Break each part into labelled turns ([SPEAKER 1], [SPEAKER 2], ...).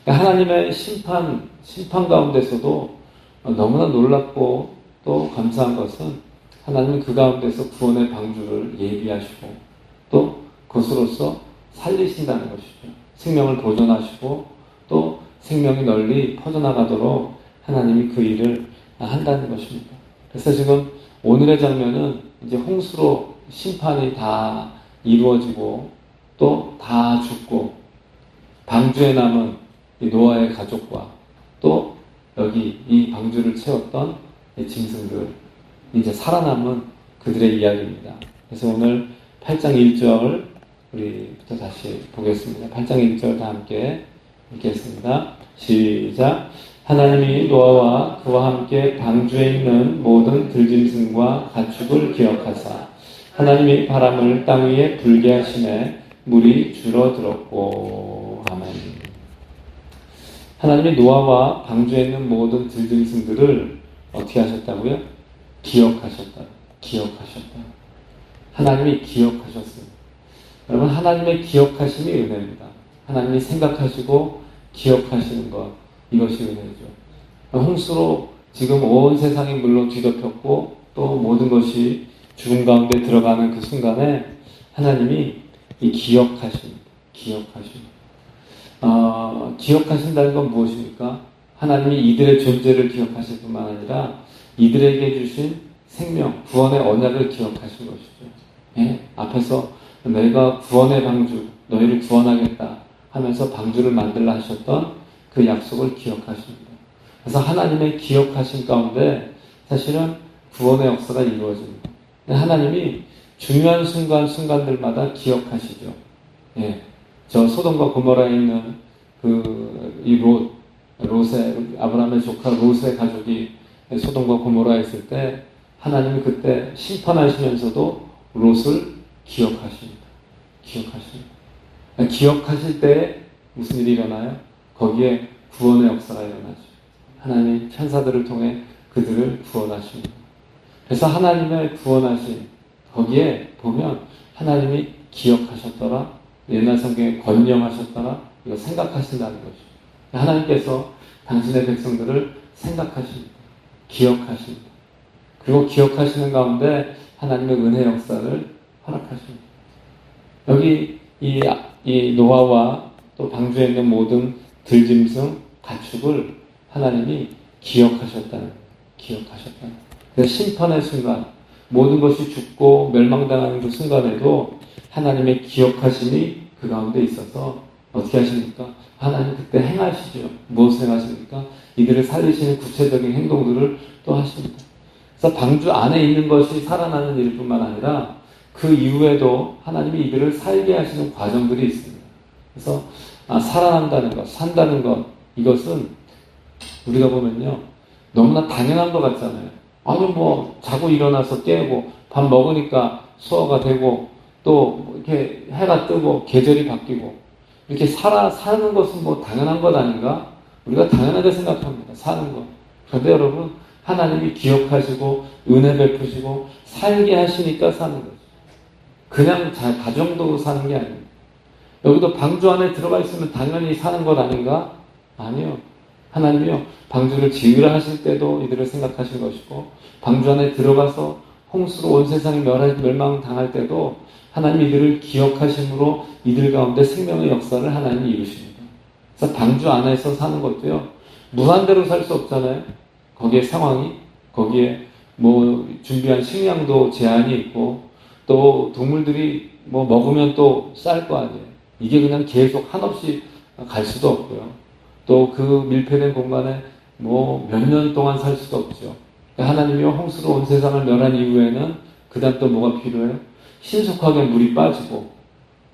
[SPEAKER 1] 하나님의 심판 가운데서도 너무나 놀랍고 또 감사한 것은 하나님은 그 가운데서 구원의 방주를 예비하시고 또 그것으로서 살리신다는 것이죠. 생명을 보존하시고 또 생명이 널리 퍼져나가도록 하나님이 그 일을 한다는 것입니다. 그래서 지금 오늘의 장면은 이제 홍수로 심판이 다 이루어지고 또 다 죽고 방주에 남은 이 노아의 가족과 또 여기 이 방주를 채웠던 이 짐승들 이제 살아남은 그들의 이야기입니다. 그래서 오늘 8장 1절 우리부터 다시 보겠습니다. 8장 1절 다 함께 읽겠습니다. 시작. 하나님이 노아와 그와 함께 방주에 있는 모든 들짐승과 가축을 기억하사 하나님이 바람을 땅 위에 불게 하시매 물이 줄어들었고. 아멘. 하나님이 노아와 방주에 있는 모든 들짐승들을 어떻게 하셨다고요? 기억하셨다. 하나님이 기억하셨습니다. 여러분, 하나님의 기억하심이 은혜입니다. 하나님이 생각하시고 기억하시는 것, 이것이 은혜죠. 홍수로 지금 온 세상이 물로 뒤덮였고 또 모든 것이 죽음 가운데 들어가는 그 순간에 하나님이 이 기억하십니다. 기억하신다는 건 무엇입니까? 하나님이 이들의 존재를 기억하실 뿐만 아니라 이들에게 주신 생명, 구원의 언약을 기억하신 것이죠. 예? 앞에서 내가 구원의 방주, 너희를 구원하겠다 하면서 방주를 만들라 하셨던 그 약속을 기억하십니다. 그래서 하나님의 기억하신 가운데 사실은 구원의 역사가 이루어집니다. 하나님이 중요한 순간들마다 기억하시죠. 예. 저 소돔과 고모라에 있는 이 롯의, 아브라함의 조카 롯의 가족이 소돔과 고모라에 있을 때 하나님이 그때 심판하시면서도 롯을 기억하십니다. 기억하실 때 무슨 일이 일어나요? 거기에 구원의 역사가 일어나죠. 하나님 천사들을 통해 그들을 구원하십니다. 그래서 하나님의 구원하신 거기에 보면 하나님이 기억하셨더라, 옛날 성경에 권념하셨더라, 이거 생각하신다는 것이죠. 하나님께서 당신의 백성들을 생각하십니다. 기억하십니다. 그리고 기억하시는 가운데 하나님의 은혜 역사를 허락하십니다. 여기 이 노아와 또 방주에 있는 모든 들짐승, 가축을 하나님이 기억하셨다는. 그래서 심판의 순간, 모든 것이 죽고 멸망당하는 그 순간에도 하나님의 기억하심이 그 가운데 있어서 어떻게 하십니까? 하나님 그때 행하시죠. 무엇을 행하십니까? 이들을 살리시는 구체적인 행동들을 또 하십니다. 그래서 방주 안에 있는 것이 살아나는 일뿐만 아니라 그 이후에도 하나님이 이들을 살게 하시는 과정들이 있습니다. 그래서 살아난다는 것, 산다는 것, 이것은 우리가 보면요 너무나 당연한 것 같잖아요. 아니 자고 일어나서 깨고 밥 먹으니까 소화가 되고 또 이렇게 해가 뜨고 계절이 바뀌고 이렇게 사는 것은 당연한 것 아닌가? 우리가 당연하게 생각합니다. 사는 것. 그런데 여러분, 하나님이 기억하시고 은혜 베푸시고 살게 하시니까 사는 거죠. 그냥 가정도 사는 게 아닙니다. 여기도 방주 안에 들어가 있으면 당연히 사는 것 아닌가? 아니요. 하나님이요, 방주를 지으라 하실 때도 이들을 생각하신 것이고, 방주 안에 들어가서 홍수로 온 세상이 멸망당할 때도 하나님 이들을 기억하심으로 이들 가운데 생명의 역사를 하나님이 이루십니다. 그래서 방주 안에서 사는 것도요, 무한대로 살 수 없잖아요. 거기에 상황이, 거기에 준비한 식량도 제한이 있고, 또 동물들이 먹으면 또 쌀 거 아니에요. 이게 그냥 계속 한없이 갈 수도 없고요. 또 그 밀폐된 공간에 몇 년 동안 살 수도 없죠. 하나님이 홍수로 온 세상을 멸한 이후에는 그 다음 또 뭐가 필요해요? 신속하게 물이 빠지고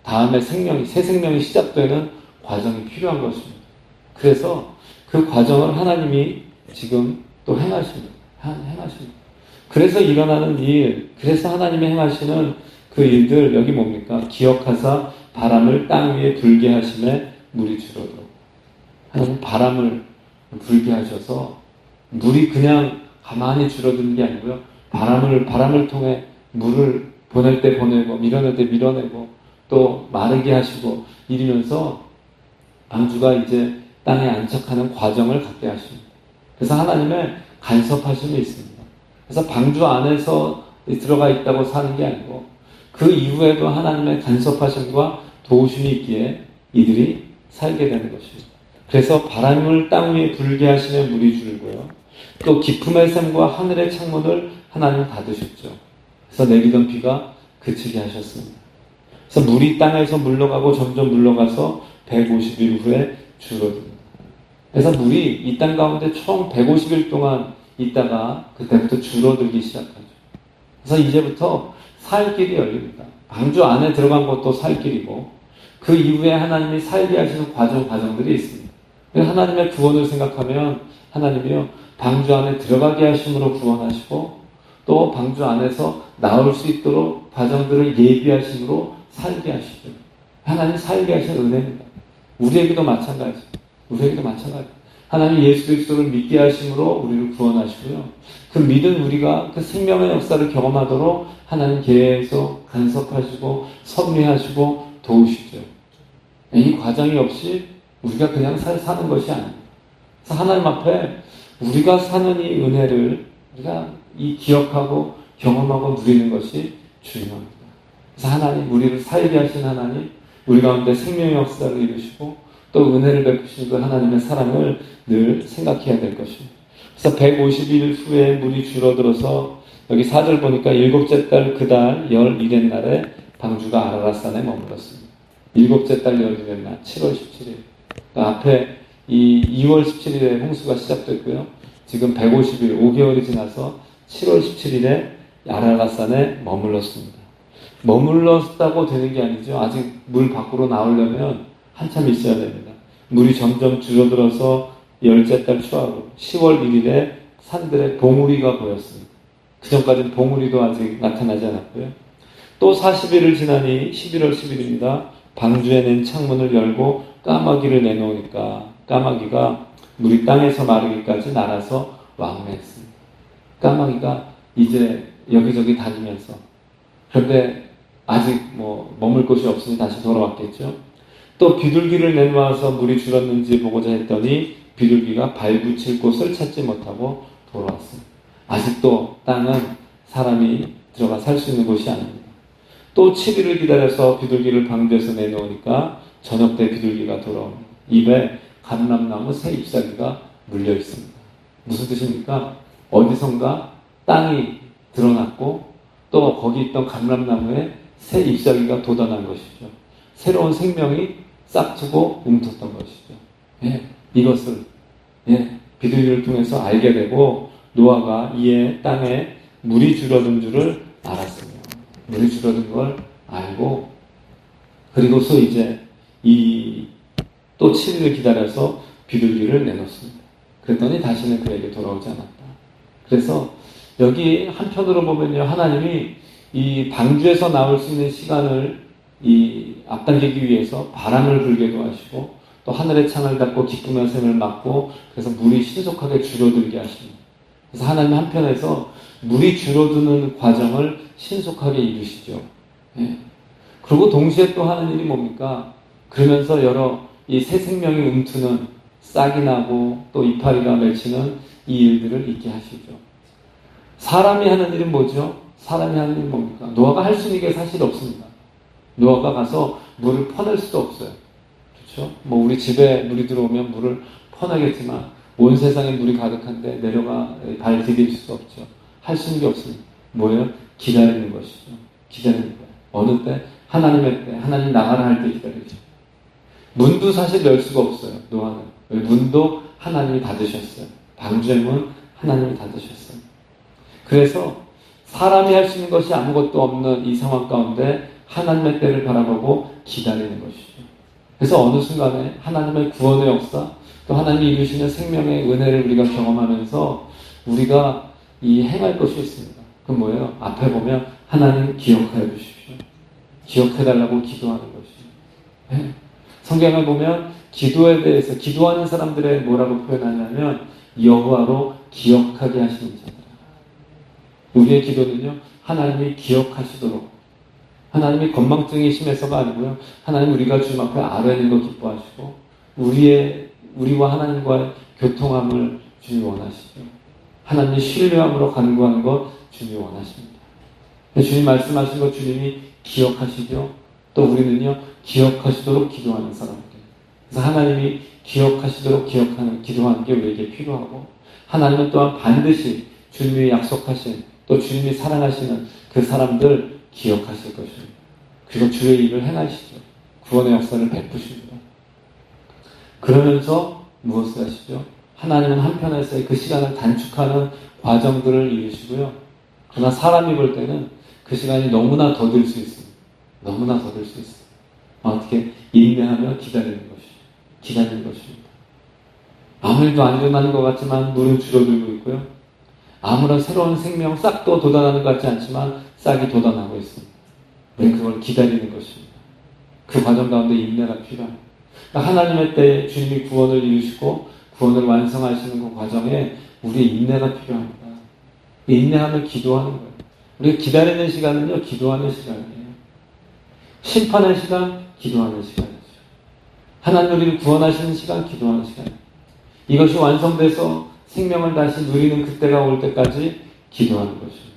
[SPEAKER 1] 다음에 새 생명이 시작되는 과정이 필요한 것입니다. 그래서 그 과정을 하나님이 지금 또 행하십니다. 그래서 일어나는 일, 그래서 하나님이 행하시는 그 일들, 여기 뭡니까? 기억하사 바람을 땅 위에 불게 하심에 물이 줄어들어. 하나님 바람을 불게 하셔서 물이 그냥 가만히 줄어드는 게 아니고요. 바람을 통해 물을 보낼 때 보내고 밀어낼 때 밀어내고 또 마르게 하시고 이러면서 방주가 이제 땅에 안착하는 과정을 갖게 하십니다. 그래서 하나님의 간섭하심이 있습니다. 그래서 방주 안에서 들어가 있다고 사는 게 아니고 그 이후에도 하나님의 간섭하심과 도우심이 있기에 이들이 살게 되는 것입니다. 그래서 바람을 땅 위에 불게 하시며 물이 줄고요. 또 기품의 샘과 하늘의 창문을 하나님 닫으셨죠. 그래서 내리던 비가 그치게 하셨습니다. 그래서 물이 땅에서 물러가고 점점 물러가서 150일 후에 줄어듭니다. 그래서 물이 이 땅 가운데 총 150일 동안 있다가 그때부터 줄어들기 시작하죠. 그래서 이제부터 살 길이 열립니다. 방주 안에 들어간 것도 살 길이고 그 이후에 하나님이 살게 하시는 과정들이 있습니다. 하나님의 구원을 생각하면 하나님이요 방주 안에 들어가게 하심으로 구원하시고 또 방주 안에서 나올 수 있도록 과정들을 예비하심으로 살게 하시죠. 하나님 살게 하신 은혜입니다. 우리에게도 마찬가지. 하나님 예수 그리스도를 믿게 하심으로 우리를 구원하시고요. 그 믿은 우리가 그 생명의 역사를 경험하도록 하나님 계속 간섭하시고 섭리하시고 도우시죠. 이 과정이 없이 우리가 그냥 사는 것이 아닙니다. 그래서 하나님 앞에 우리가 사는 이 은혜를 우리가 이 기억하고 경험하고 누리는 것이 중요합니다. 그래서 하나님, 우리를 살게 하신 하나님, 우리 가운데 생명의 역사를 이루시고 또 은혜를 베푸신 그 하나님의 사랑을 늘 생각해야 될 것입니다. 그래서 150일 후에 물이 줄어들어서 여기 4절 보니까 일곱째 달 그 달 11의 날에 방주가 아라랏산에 머물렀습니다. 일곱째 달 11의 날 7월 17일. 그러니까 앞에 이 2월 17일에 홍수가 시작됐고요. 지금 150일, 5개월이 지나서 7월 17일에 아라랏산에 머물렀습니다. 머물렀다고 되는 게 아니죠. 아직 물 밖으로 나오려면 한참 있어야 됩니다. 물이 점점 줄어들어서 열째 달 초하루 10월 1일에 산들에 봉우리가 보였습니다. 그 전까지는 봉우리도 아직 나타나지 않았고요. 또 40일을 지나니 11월 10일입니다. 방주에 낸 창문을 열고 까마귀를 내놓으니까 까마귀가 물이 땅에서 마르기까지 날아서 왕래했습니다. 까마귀가 이제 여기저기 다니면서 그런데 아직 머물 곳이 없으니 다시 돌아왔겠죠. 또 비둘기를 내놓아서 물이 줄었는지 보고자 했더니 비둘기가 발붙일 곳을 찾지 못하고 돌아왔습니다. 아직도 땅은 사람이 들어가 살 수 있는 곳이 아닙니다. 또 7일을 기다려서 비둘기를 방주에서 내놓으니까 저녁 때 비둘기가 돌아옵니다. 입에 감람나무 새 잎사귀가 물려 있습니다. 무슨 뜻입니까? 어디선가 땅이 드러났고 또 거기 있던 감람나무에 새 잎사귀가 돋아난 것이죠. 새로운 생명이 싹트고 움텄던 것이죠. 이것을 비둘기를 통해서 알게 되고 노아가 이에 땅에 물이 줄어든 줄을 알았습니다. 물이 줄어든 걸 알고 그리고서 이제 또 7일을 기다려서 비둘기를 내놓습니다. 그랬더니 다시는 그에게 돌아오지 않았다. 그래서 여기 한편으로 보면요, 하나님이 이 방주에서 나올 수 있는 시간을 앞당기기 위해서 바람을 불게도 하시고 또 하늘의 창을 닫고 기쁨의 샘을 막고 그래서 물이 신속하게 줄어들게 하십니다. 그래서 하나님 한편에서 물이 줄어드는 과정을 신속하게 이루시죠. 그리고 동시에 또 하는 일이 뭡니까? 그러면서 여러 이 새 생명이 움트는 싹이 나고 또 이파리가 맺히는 이 일들을 있게 하시죠. 사람이 하는 일은 뭐죠? 사람이 하는 일은 뭡니까? 노아가 할 수 있는 게 사실 없습니다. 노아가 가서 물을 퍼낼 수도 없어요. 그렇죠? 우리 집에 물이 들어오면 물을 퍼내겠지만 온 세상에 물이 가득한데 내려가 발 디딜 수 없죠. 할 수 있는 게 없습니다. 뭐예요? 기다리는 것이죠. 기다리는 거예요. 어느 때? 하나님의 때. 하나님 나가라 할 때 기다리죠. 문도 사실 열 수가 없어요. 노아는. 문도 하나님이 닫으셨어요. 방주의 문 하나님이 닫으셨어요. 그래서 사람이 할 수 있는 것이 아무것도 없는 이 상황 가운데 하나님의 때를 바라보고 기다리는 것이죠. 그래서 어느 순간에 하나님의 구원의 역사, 또 하나님이 이루시는 생명의 은혜를 우리가 경험하면서 우리가 행할 것이 있습니다. 그건 뭐예요? 앞에 보면 하나님 기억하여 주십시오. 기억해달라고 기도하는 것이죠. 성경을 보면 기도에 대해서 기도하는 사람들의 뭐라고 표현하냐면 여호와로 기억하게 하시는 자들. 우리의 기도는요, 하나님이 기억하시도록, 하나님이 건망증이 심해서가 아니고요, 하나님 우리가 주님 앞에 아뢰는 거 기뻐하시고 우리의 우리와 하나님과의 교통함을 주님이 원하시죠. 하나님의 신뢰함으로 간구하는 것 주님이 원하십니다. 주님 말씀하신 것 주님이 기억하시죠. 또 우리는요, 기억하시도록 기도하는 사람들. 그래서 하나님이 기억하시도록 기도하는 게 우리에게 필요하고, 하나님은 또한 반드시 주님이 약속하신, 또 주님이 사랑하시는 그 사람들 기억하실 것입니다. 그리고 주의 일을 행하시죠. 구원의 역사를 베푸십니다. 그러면서 무엇을 하시죠? 하나님은 한편에서 그 시간을 단축하는 과정들을 이루시고요. 그러나 사람이 볼 때는 그 시간이 너무나 더딜 수 있습니다. 너무나 더딜 수 있습니다. 어떻게? 인내하며 기다리는 것이죠. 기다리는 것입니다. 아무 일도 안 일어나는 것 같지만 물은 줄어들고 있고요. 아무런 새로운 생명 싹도 돋아나는 것 같지 않지만 싹이 돋아나고 있습니다. 우리는 그걸 기다리는 것입니다. 그 과정 가운데 인내가 필요합니다. 그러니까 하나님의 때에 주님이 구원을 이루시고 구원을 완성하시는 그 과정에 우리의 인내가 필요합니다. 인내하며 기도하는 거예요. 우리가 기다리는 시간은요, 기도하는 시간이에요. 심판의 시간, 기도하는 시간이죠. 하나님 우리를 구원하시는 시간, 기도하는 시간이에요. 이것이 완성돼서 생명을 다시 누리는 그때가 올 때까지 기도하는 것이죠.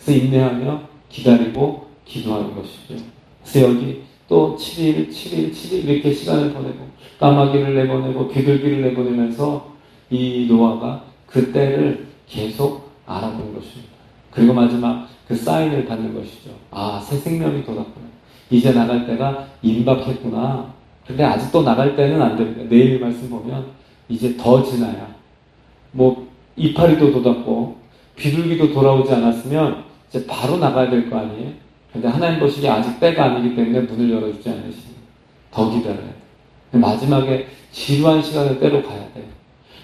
[SPEAKER 1] 그래서 인내하며 기다리고 기도하는 것이죠. 그래서 여기 또 7일 이렇게 시간을 보내고 까마귀를 내보내고 비둘기를 내보내면서 이 노아가 그 때를 계속 알아본 것입니다. 그리고 마지막 그 사인을 받는 것이죠. 아, 새 생명이 돋았구나. 이제 나갈 때가 임박했구나. 근데 아직도 나갈 때는 안 됩니다. 내일 말씀 보면 이제 더 지나야 이파리도 돋았고 비둘기도 돌아오지 않았으면 이제 바로 나가야 될 거 아니에요? 근데 하나님 보시기에 아직 때가 아니기 때문에 문을 열어주지 않으시니 더 기다려야 돼요. 마지막에 지루한 시간을 때로 가야 돼요.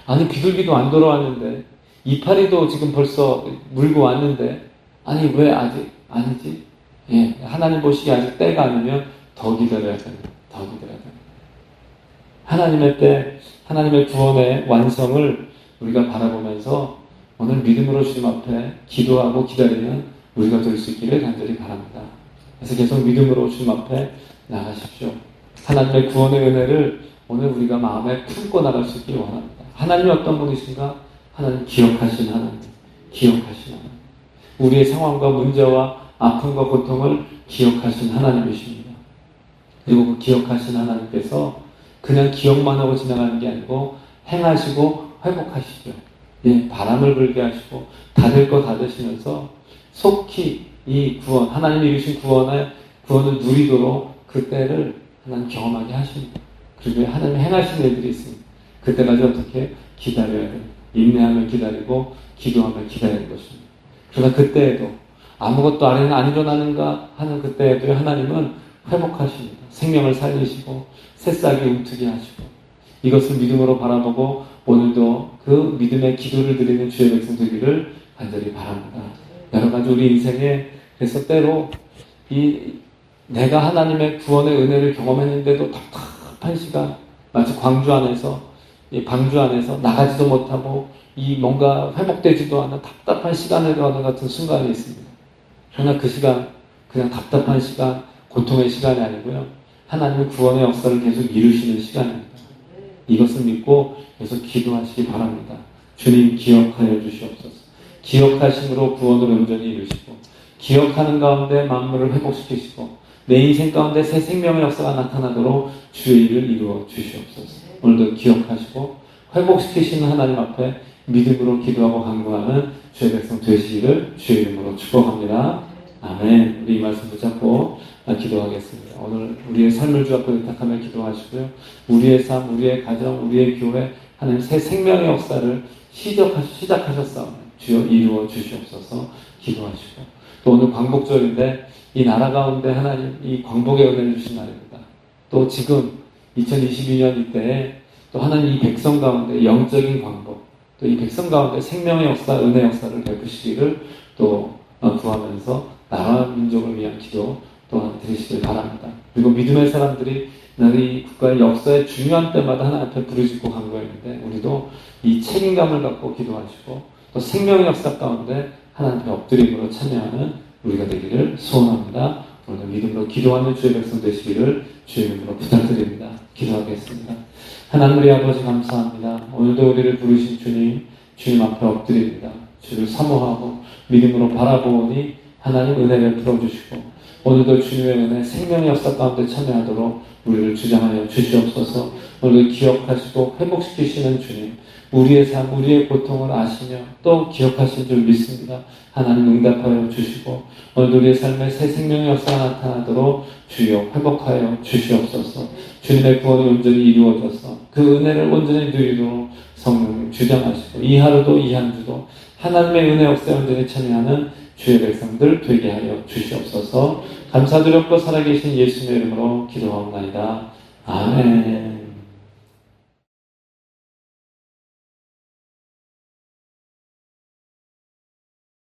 [SPEAKER 1] 아니, 비둘기도 안 돌아왔는데 이파리도 지금 벌써 물고 왔는데 아니 왜 아직 아니지? 예, 하나님 보시기에 아직 때가 아니면 더 기다려야 됩니다. 더 기다려야 됩니다. 하나님의 때, 하나님의 구원의 완성을 우리가 바라보면서 오늘 믿음으로 주님 앞에 기도하고 기다리는 우리가 될 수 있기를 간절히 바랍니다. 그래서 계속 믿음으로 주님 앞에 나가십시오. 하나님의 구원의 은혜를 오늘 우리가 마음에 품고 나갈 수 있기를 원합니다. 하나님이 어떤 분이신가? 하나님 기억하신 하나님, 기억하신 하나님. 우리의 상황과 문제와 아픔과 고통을 기억하신 하나님이십니다. 그리고 그 기억하신 하나님께서 그냥 기억만 하고 지나가는 게 아니고 행하시고 회복하시죠. 예, 바람을 불게 하시고 다 될 거 다 되시면서 속히 이 구원, 하나님이 이루신 구원을 누리도록 그때를 하나님 경험하게 하십니다. 그리고 하나님 행하신 일들이 있습니다. 그때까지 어떻게 기다려야 됩니다. 인내하며 기다리고 기도하며 기다리는 것입니다. 그러나 그때에도 아무것도 안 일어나는가 하는 그때에도 하나님은 회복하십니다. 생명을 살리시고 새싹이 움트게 하시고 이것을 믿음으로 바라보고 오늘도 그 믿음의 기도를 드리는 주의 백성 되기를 간절히 바랍니다. 여러 가지 우리 인생에 그래서 때로 내가 하나님의 구원의 은혜를 경험했는데도 답답한 시간, 마치 방주 안에서 나가지도 못하고 뭔가 회복되지도 않은 답답한 시간을 가는 같은 순간이 있습니다. 그러나 그 시간 그냥 답답한 시간, 고통의 시간이 아니고요. 하나님의 구원의 역사를 계속 이루시는 시간입니다. 이것을 믿고 계속 기도하시기 바랍니다. 주님 기억하여 주시옵소서. 기억하심으로 구원을 온전히 이루시고 기억하는 가운데 만물을 회복시키시고 내 인생 가운데 새 생명의 역사가 나타나도록 주의 일을 이루어 주시옵소서. 오늘도 기억하시고 회복시키시는 하나님 앞에 믿음으로 기도하고 간구하는 주의 백성 되시기를 주의 이름으로 축복합니다. 아멘. 우리 이 말씀 붙잡고 기도하겠습니다. 오늘 우리의 삶을 주 앞에 의탁하며 기도하시고요. 우리의 삶, 우리의 가정, 우리의 교회 하나님 새 생명의 역사를 시작하셨사오니 주여 이루어 주시옵소서 기도하시고 또 오늘 광복절인데 이 나라 가운데 하나님 이 광복의 은혜를 주신 날입니다. 또 지금 2022년 이때에 또 하나님 이 백성 가운데 영적인 광복 또 이 백성 가운데 생명의 역사, 은혜 역사를 베푸시기를 또 구하면서 나라 민족을 위한 기도 또한 드리시길 바랍니다. 그리고 믿음의 사람들이 우리 국가의 역사의 중요한 때마다 하나님 앞에 부르짖고 간구했는데 우리도 이 책임감을 갖고 기도하시고 또 생명의 역사 가운데 하나님 앞에 엎드림으로 참여하는 우리가 되기를 소원합니다. 오늘 믿음으로 기도하는 주의 백성 되시기를 주의 이름으로 부탁드립니다. 기도하겠습니다. 하나님 우리 아버지 감사합니다. 오늘도 우리를 부르신 주님, 주님 앞에 엎드립니다. 주를 사모하고 믿음으로 바라보니 하나님 은혜를 풀어주시고 오늘도 주님의 은혜 생명의 역사 가운데 참여하도록 우리를 주장하여 주시옵소서. 오늘도 기억하시고 회복시키시는 주님, 우리의 삶, 우리의 고통을 아시며 또 기억하신 줄 믿습니다. 하나님 응답하여 주시고 오늘도 우리의 삶에 새 생명의 역사가 나타나도록 주여 회복하여 주시옵소서. 주님의 구원이 온전히 이루어져서 그 은혜를 온전히 누리도록 성령님 주장하시고 이 하루도 이 한 주도 하나님의 은혜 역사에 온전히 참여하는 주의 백성들 되게 하여 주시옵소서. 감사드렸고 살아계신 예수님의 이름으로 기도하옵나이다. 아멘.